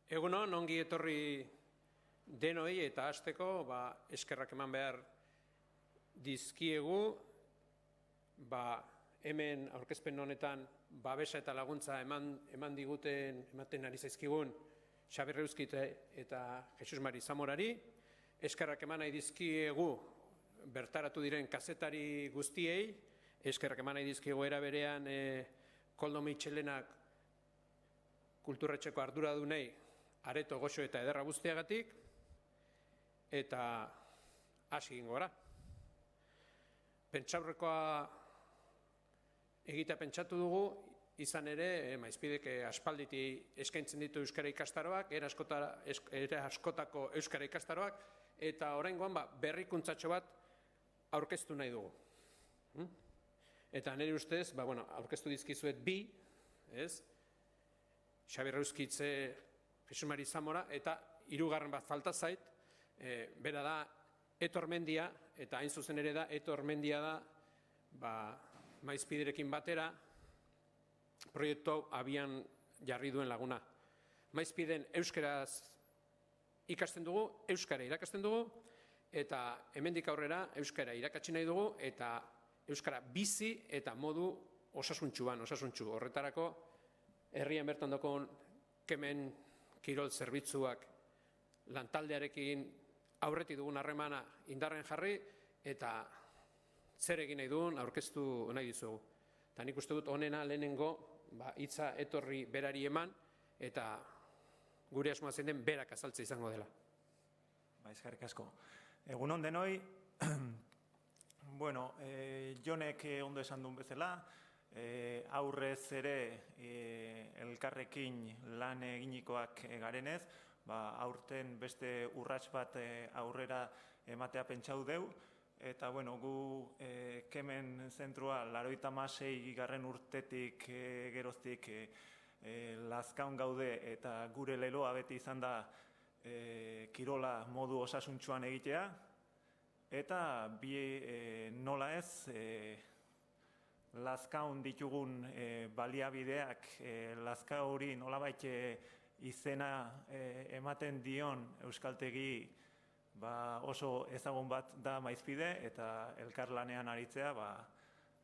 Egunon, ongi etorri denoi eta hasteko eskerrak eman behar dizkiegu, hemen aurkezpen honetan babesa eta laguntza ematen ari zaizkigun Xabi Reuskit eta Jesus Mari Zamorari. Eskerrak eman nahi dizkiegu bertaratu diren kazetari guztiei, eskerrak eman nahi dizkiegu era berean Koldo Mitxelenak kulturretxeko arduradunei Areto, Goxo eta Ederra guztiagatik, eta hasi egingo gara. Pentsaurrekoa egitea pentsatu dugu, izan ere, Maizpidek aspalditi eskaintzen ditu euskara ikastaroak, era askotako euskara ikastaroak, eta oraingoan berrikuntzatxo bat aurkeztu nahi dugu. Eta nire ustez, aurkeztu dizkizuet bi, Xabi Reuskitze, Jesus Mari Zamora, eta hirugarren bat falta zait, bera da Eto Ormendia, eta hain zuzen ere da, Eto Ormendia da, Maizpiderekin batera, proiektu hau abian jarri duen laguna. Maizpiden euskaraz ikasten dugu, euskara irakasten dugu, eta hemendik aurrera euskara irakatsi nahi dugu, eta euskara bizi eta modu osasuntsu. Horretarako, herrian bertan dokon kemen kirol zerbitzuak lantaldearekin aurreti dugun harremana indarren jarri, eta zer egin nahi dugun aurkeztu nahi dizugu. Eta nik uste dut honena lehenengo hitza etorri berari eman, eta gure asmoa zein den berak azaltze izango dela. Eskerrik asko. Egunon denoi, Jonek ondo esan duen bezala, aurrez ere elkarrekin lan eginikoak garenez, aurten beste urrats bat aurrera ematea pentsau deu, eta gu kemen zentrua 86 garren urtetik geroztik Lazkaun gaude, eta gure leloa beti izan da kirola modu osasuntsuan egitea, eta nola ez, Lazkaun ditugun baliabideak, Lazkauri nolabait izena ematen dion euskaltegi oso ezagun bat da Maizpide, eta elkarlanean aritzea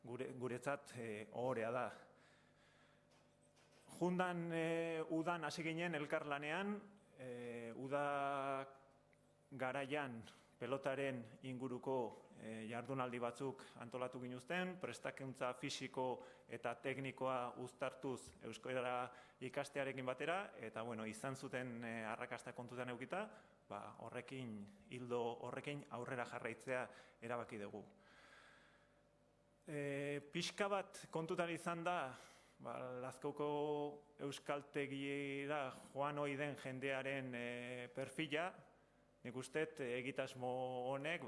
guretzat ohorea da. Jundan udan hasi ginen elkarlanean, uda garaian pelotaren inguruko jardunaldi batzuk antolatu ginuzten, prestakuntza fisiko eta teknikoa uztartuz euskara ikastearekin batera, eta izan zuten arrakasta kontutan edukita, hildo horrekin aurrera jarraitzea erabaki dugu. Pixka bat kontutan izan da, Lazkauko euskaltegira joan ohi den jendearen perfila, nik uste egitasmo honek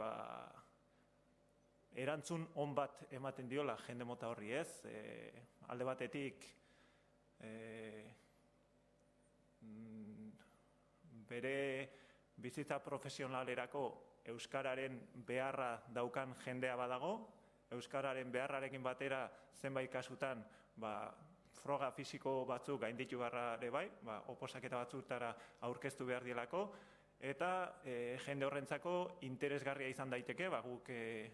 erantzun on bat ematen diola jende mota horri ez. Alde batetik bere bizitza profesionalerako euskararen beharra daukan jendea badago, euskararen beharrarekin batera zenbait kasutan froga fisiko batzuk gainditu beharra ere bai, oposaketa batzutara aurkeztu behar dielako, eta jende horrentzako interesgarria izan daiteke, guk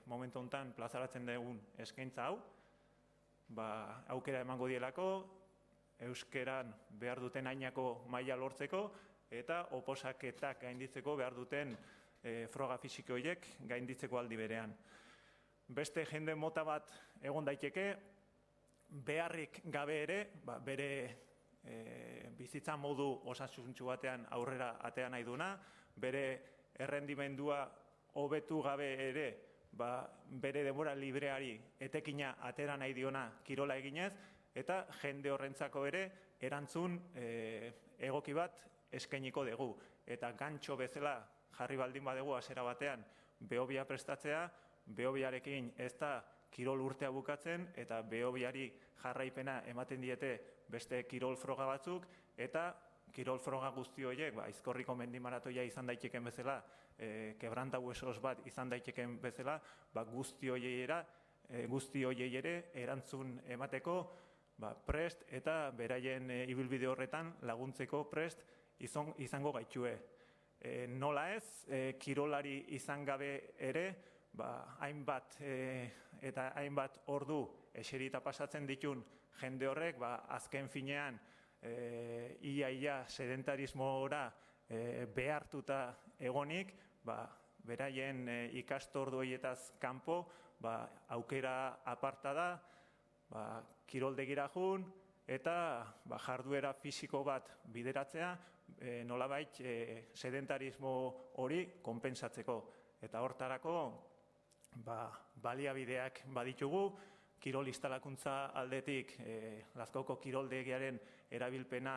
momentu honetan plazaratzen dugun eskaintza hau, aukera emango dielako, euskeran behar duten ainako maila lortzeko, eta oposaketak gainditzeko behar duten froga fisiko horiek gainditzeko aldi berean. Beste jende mota bat egon daiteke, beharrik gabe ere, bere bizitza modu osasuntsu batean aurrera atea nahi duna, bere errendimendua hobetu gabe ere, bere denbora libreari etekina atera nahi diona kirola eginez, eta jende horrentzako ere erantzun egoki bat eskainiko dugu. Eta gantxo bezala jarri baldin badugu hasiera batean Behobia prestatzea, Behobiarekin ez da kirol urtea bukatzen, eta Behobiari jarraipena ematen diete beste kirol froga batzuk, eta kirol froga guzti horiek, Aizkorriko mendimaratoia izan daiteken bezala, Kebranta Huesos bat izan daiteken bezala, guzti horiei ere erantzun emateko prest, eta beraien ibilbide horretan laguntzeko prest izango gaitue. Nola ez, kirolari izan gabe ere, hainbat eta hainbat ordu eserita pasatzen ditun jende horrek, azken finean ia sedentarismora behartuta egonik, beraien ikastordu horietaz kanpo, aukera aparta da, kiroldegira jun, eta jarduera fisiko bat bideratzea, nolabait sedentarismo hori konpensatzeko. Eta hortarako baliabideak baditugu, kirol instalakuntza aldetik Lazkaoko kiroldegiaren erabilpena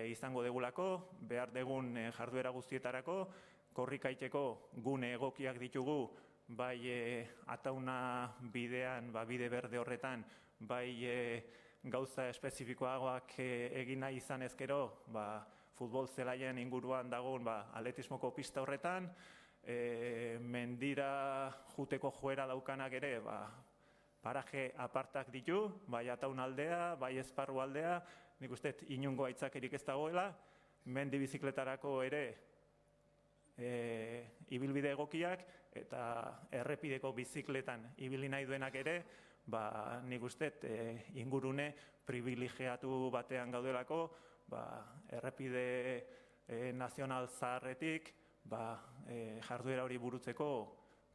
izango degulako, behar degun jarduera guztietarako, korrikaiteko gune egokiak ditugu, bai Atauna bidean, bide berde horretan, bai gauza espezifikoagoak egin nahi izan ezkero, futbol zelaien inguruan dagoen atletismoko pista horretan, mendira juteko joera daukanak ere, paraje apartak ditu, bai Atauna aldea, bai Esparru aldea, nik uste inongo aitzakerik ez dagoela, mendi bizikletarako ere ibilbide egokiak, eta errepideko bizikletan ibili nahi duenak ere, nik uste ingurune privilegiatu batean gaudelako, errepide nazional zaharretik, jarduera hori burutzeko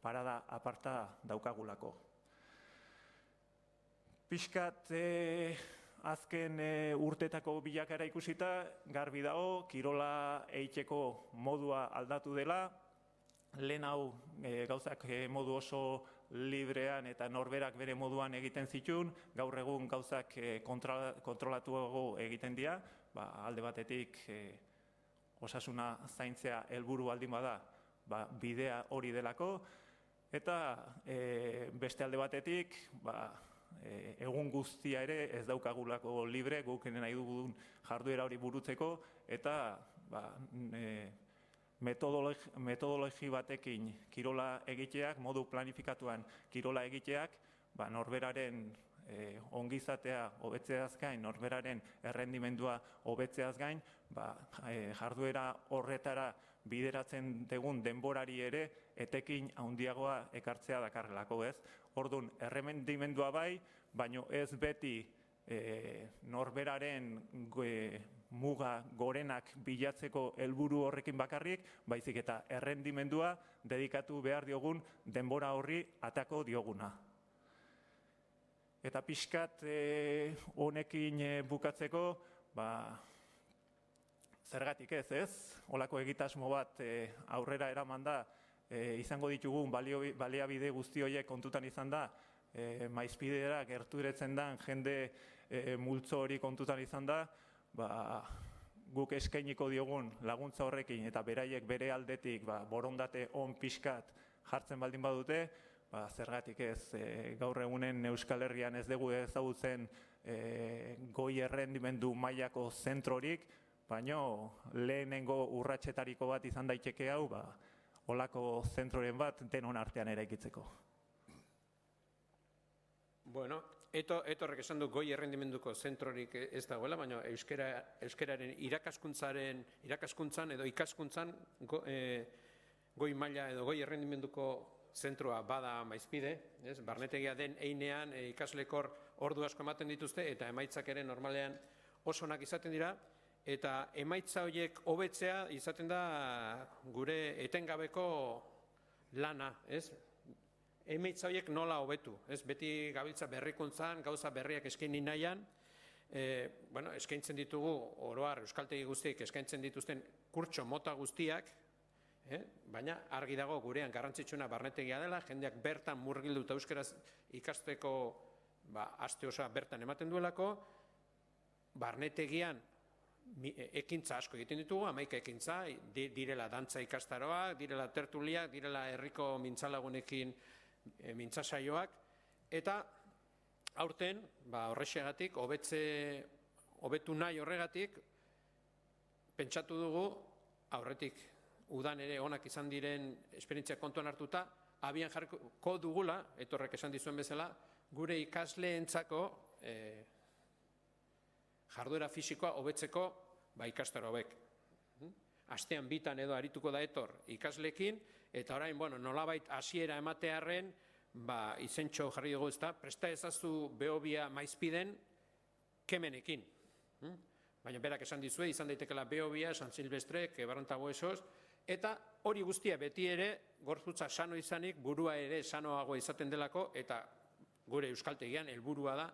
parada aparta daukagulako. Piskat azken urtetako bilakara ikusita, garbi dago, kirola eiteko modua aldatu dela, lehen hau gauzak modu oso librean eta norberak bere moduan egiten zituen, gaur egun gauzak kontrolatuago egiten dira, alde batetik osasuna zaintzea helburu baldin bada, bidea hori delako, eta beste alde batetik, egun guztia ere ez daukagulako libre, guk nahi dugun jarduera hori burutzeko, eta metodologi batekin kirola egiteak, modu planifikatuan kirola egiteak, norberaren ongizatea hobetzeaz gain, norberaren errendimendua hobetzeaz gain, jarduera horretara bideratzen dugun denborari ere etekin handiagoa ekartzea dakarrelako, ez? Orduan, errendimendua bai, baino ez beti norberaren muga gorenak bilatzeko helburu horrekin bakarrik, baizik eta errendimendua dedikatu behar diogun denbora horri atako dioguna. Eta pixkat honekin bukatzeko, zergatik ez? Holako egitasmo bat aurrera eraman da, izango ditugun baliabide guzti horiek kontutan izan da, maizpidera gerturetzen den jende multzo hori kontutan izan da, guk eskainiko diogun laguntza horrekin eta beraiek bere aldetik borondate on pixkat jartzen baldin badute, zergatik ez, gaur egunen Euskal Herrian ez dugu ezagutzen goi errendimendu mailako zentrorik, baina lehenengo urratsetariko bat izan daiteke hau, holako zentroren bat denon artean eraikitzeko. Bueno, etorrek esan du goi errendimenduko zentrorik ez dagoela, baina euskararen irakaskuntzan edo ikaskuntzan goi maila edo goi errendimenduko zentroa bada maizpide, barnetegia den einean ikaslekor ordu asko ematen dituzte eta emaitzak ere normalean oso onak izaten dira, eta emaitza horiek hobetzea izaten da gure etengabeko lana, ez? Emaitza horiek nola hobetu, ez? Beti gabiltza berrikuntzan, gauza berriak eskaini nahian, eskaintzen ditugu, oroar euskaltegi guztiek eskaintzen dituzten kurtso mota guztiak, baina argi dago gurean garrantzitsuna barnetegia dela, jendeak bertan murgilduta euskeraz ikasteko aste osoa bertan ematen duelako, barnetegian ekintza asko egiten ditugu, 11 ekintza, direla dantza ikastaroak, direla tertuliak, direla herriko mintzalagunekin mintzasaioak, eta aurten, horrexegatik, hobetu nahi horregatik, pentsatu dugu, aurretik udan ere onak izan diren esperientzia kontuan hartuta, abian jarriko dugula, etorrek esan dizuen bezala, gure ikasleentzako jarduera fisikoa hobetzeko ikastaro hobek. astean bitan edo arituko da etor ikaslekin, eta orain, nolabait hasiera ematearren, izentxo jarri dugu ezta, presta ezazu Behobia Maizpiden kemenekin. Baina berak esan dizue, izan daitekela Behobia, San Silvestre, Barronta Buesos, eta hori guztia beti ere, gorputza sano izanik, burua ere sanoago izaten delako, eta gure euskaltegian helburua da,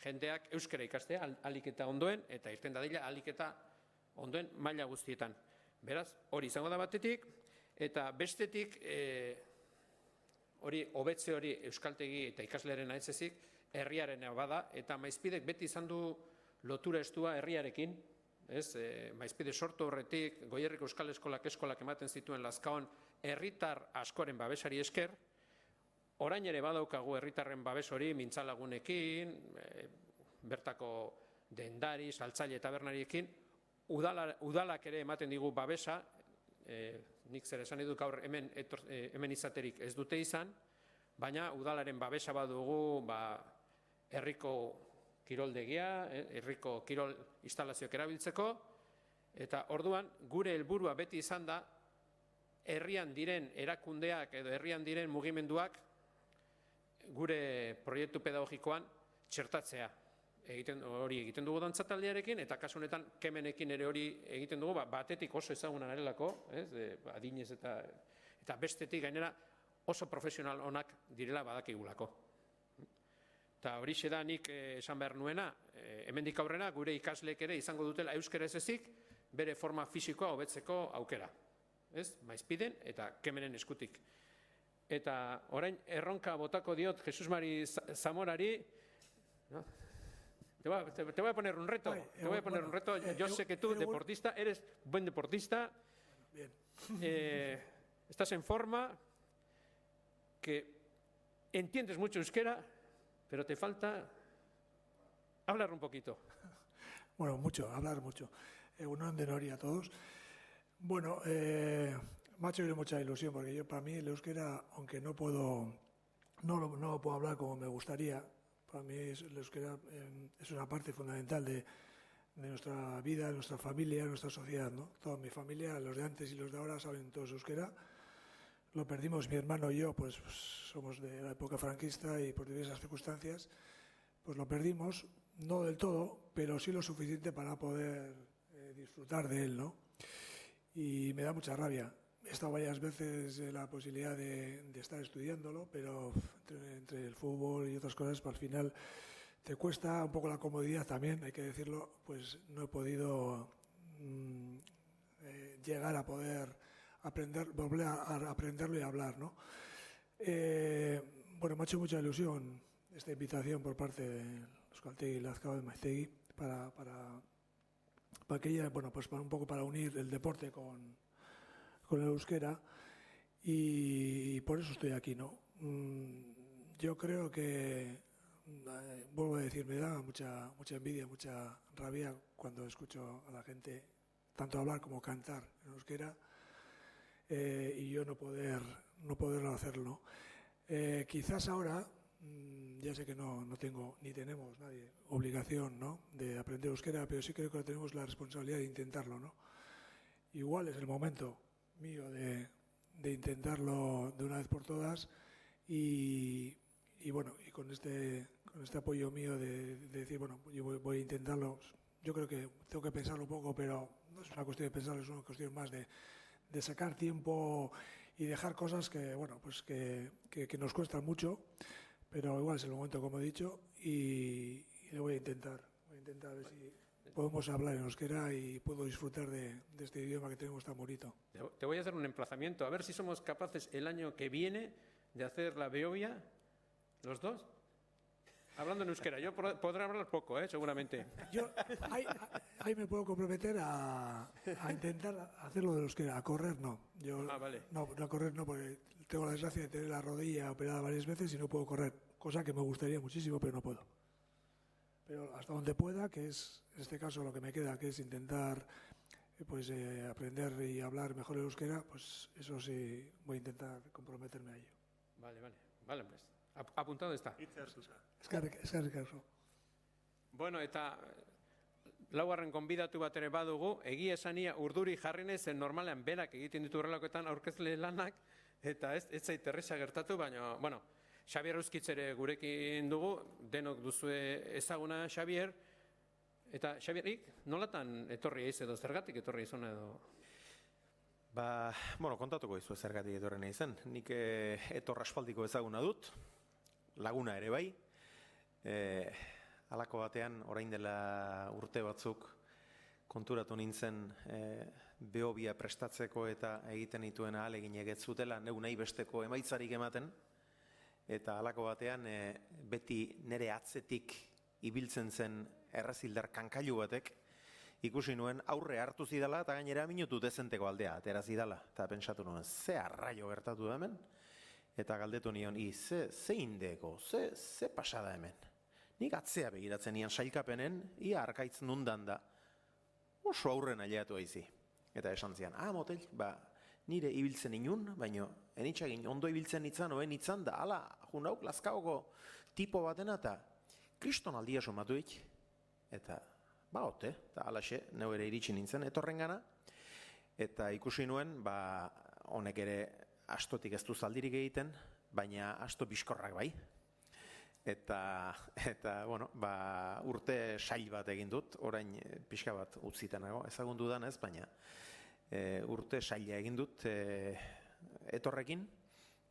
jendeak euskara ikastea ahalik eta ondoen, eta irten dadila ahalik eta ondoen maila guztietan. Beraz, hori izango da batetik, eta bestetik, hori hobetze hori euskaltegi eta ikaslearen aitzezik, herriaren bada, eta Maizpidek beti izan du lotura estua herriarekin, Maizpide sortu horretik, Goierriko Euskal Eskolak ematen zituen Lazkaon herritar askoren babesari esker, orain ere badaukagu herritarren babes hori mintzalagunekin, bertako dendari, saltzaile eta bernariekin, udalak ere ematen digu babesa, nik zer esan eduk gaur hemen izaterik ez dute izan, baina udalaren babesa badugu herriko kiroldegia, herriko kirol instalazioak erabiltzeko, eta orduan gure helburua beti izan da herrian diren erakundeak edo herrian diren mugimenduak gure proiektu pedagogikoan txertatzea. Hori egiten dugu dantzataldearekin, eta kasu honetan kemenekin ere hori egiten dugu, batetik oso ezaguna garelako, adinez eta bestetik gainera oso profesional onak direla badakigulako. Eta hori da nik esan behar nuena, hemendik aurrena gure ikasleek ere izango dutela euskara ez ezik, bere forma fisikoa hobetzeko aukera. Maizpiden eta kemenen eskutik. Eta orain erronka botako diot Jesus Mari Zamorari, te voy a poner un reto, yo sé que tú, deportista, eres buen deportista, estás en forma, que entiendes mucho euskera, pero te falta hablar un poquito. Bueno, hablar mucho. Egunon de Nori a todos. Bueno, me ha hecho mucha ilusión, porque para mí el euskera, aunque no lo puedo hablar como me gustaría, para mí el euskera es una parte fundamental de nuestra vida, de nuestra familia, de nuestra sociedad, ¿no? Toda mi familia, los de antes y los de ahora, saben todos euskera. Lo perdimos mi hermano y yo, pues somos de la época franquista y por diversas circunstancias, pues lo perdimos, no del todo, pero sí lo suficiente para poder disfrutar de él, ¿no? Y me da mucha rabia. He estado varias veces en la posibilidad de estar estudiándolo, pero entre el fútbol y otras cosas, pues al final te cuesta un poco la comodidad también, hay que decirlo, pues no he podido llegar a poder volver a aprenderlo y a hablar, ¿no? Bueno, me ha hecho mucha ilusión esta invitación por parte de Euskaltegi Lazkao de Maiztegui para que pues un poco para unir el deporte con el euskera, y por eso estoy aquí, ¿no? Yo creo que, vuelvo a decir, me da mucha envidia, mucha rabia cuando escucho a la gente tanto hablar como cantar en euskera, y yo no poderlo hacerlo. Quizás ahora, ya sé que no tengo ni tenemos nadie obligación, ¿no?, de aprender euskera, pero sí creo que tenemos la responsabilidad de intentarlo, ¿no? Igual es el momento mío de intentarlo de una vez por todas, y bueno, y con este apoyo mío de decir, bueno, yo voy a intentarlo. Yo creo que tengo que pensarlo un poco, pero no es una cuestión de pensarlo, es una cuestión más de sacar tiempo y dejar cosas que, bueno, pues que nos cuestan mucho, pero igual es el momento, como he dicho, y lo voy a intentar a ver si podemos hablar en euskera y puedo disfrutar de este idioma que tenemos tan bonito. Te voy a hacer un emplazamiento, a ver si somos capaces el año que viene de hacer la Behobia, los dos, hablando en euskera. Yo podré hablar poco, seguramente. Yo ahí me puedo comprometer a intentar hacerlo de euskera. A correr no. Vale. No, a correr no, porque tengo la desgracia de tener la rodilla operada varias veces y no puedo correr, cosa que me gustaría muchísimo, pero no puedo. Pero hasta donde pueda, que es en este caso lo que me queda, que es intentar aprender y hablar mejor el euskera, pues eso sí voy a intentar comprometerme a ello. Vale, pues apuntado está. Eskerrik asko. Bueno, eta laugarren gonbidatu bat ere badugu, egia esania urduri jarri nahi zen normalean berak egiten ditu horrelakoetan aurkezle lanak, eta ez zait erresa gertatu, baina, bueno, Xabier Euskitz ere gurekin dugu, denok duzue ezaguna Xabier, eta Xabierik, nolatan etorri eiz edo, zergatik etorri izona edo? Bueno, kontatuko izu zergatik etorri nahi zen. Nik etor aspaldiko ezaguna dut, laguna ere bai. Halako batean, orain dela urte batzuk, konturatu nintzen behobia prestatzeko eta egiten dituen ahalegin egetzutela, neu nahi besteko emaitzarik ematen, eta halako batean beti nire atzetik ibiltzen zen errazildar kankailu batek, ikusi nuen aurre hartu zidala eta gainera minutu dezenteko aldea atera zidala. Eta pentsatu nuen, ze arraio gertatu da hemen? Eta galdetu nion, ze indeko, ze pasada hemen? Nik atzea begiratzen nian sailkapenen, ia arkaitz nundan da. Oso aurren aileatu aizi. Eta esan zian, motel, nire ibiltzen inun, baino, enitxagin ondo ibiltzen itzan, oen itzan da, ala, junauk, lazkaoko tipo batena, eta kriston aldia somatuik, eta ote, eta alaxe, neu ere iritsi nintzen etorren gana, eta ikusi nuen, honek ere astotik ez du zaldirik egiten, baina asto bizkorrak bai. Eta bueno, urte sail bat egin dut, orain pixka bat utzitenago, ezagun dudan ez, baina urte saila egin dut etorrekin,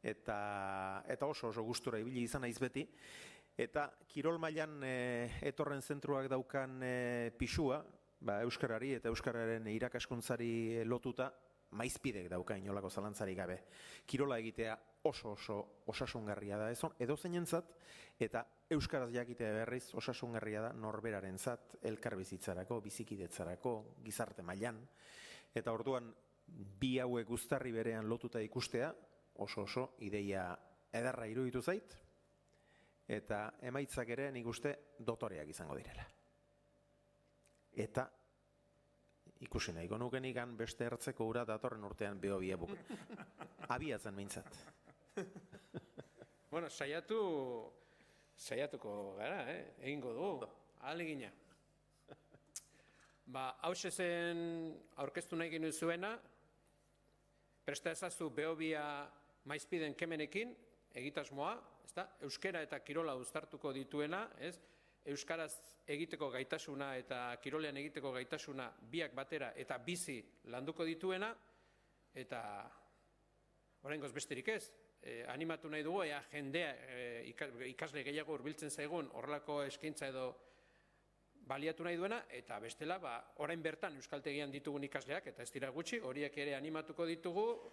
eta oso gustura ibili izan naiz beti, eta kirol mailan etorren zentruak daukan pisua, euskarari eta euskararen irakaskuntzari lotuta, maizpidek dauka inolako zalantzarik gabe. Kirola egitea oso osasungarria da edo zeinentzat, eta euskaraz jakitea berriz osasungarria da norberarentzat, elkarbizitzarako, bizikidetzarako, gizarte mailan. Eta orduan bi hauek guztarri berean lotuta ikustea, oso ideia ederra iruditu zait, eta emaitzak ere nik uste dotoreak izango direla. Eta ikusi nahiko nukenikan beste ertzeko ura datorren urtean behobia buk. Abiatzen mintzat. Bueno, saiatuko gara, egingo dugu, ahalegina. Hauxe zen aurkeztu nahi ginu zuena, presta ezazu behobia maizpiden kemenekin, egitasmoa, euskera eta kirola uztartuko dituena, euskaraz egiteko gaitasuna eta kirolean egiteko gaitasuna biak batera eta bizi landuko dituena, eta oraingoz besterik ez, animatu nahi dugu, jendea ikasle gehiago hurbiltzen zaigun horrelako eskaintza edo baliatu nahi duena, eta bestela, orain bertan euskaltegian ditugun ikasleak, eta ez dira gutxi, horiek ere animatuko ditugu,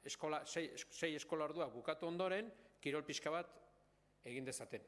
6 eskola orduak bukatu ondoren, kirol pixka bat egin dezaten.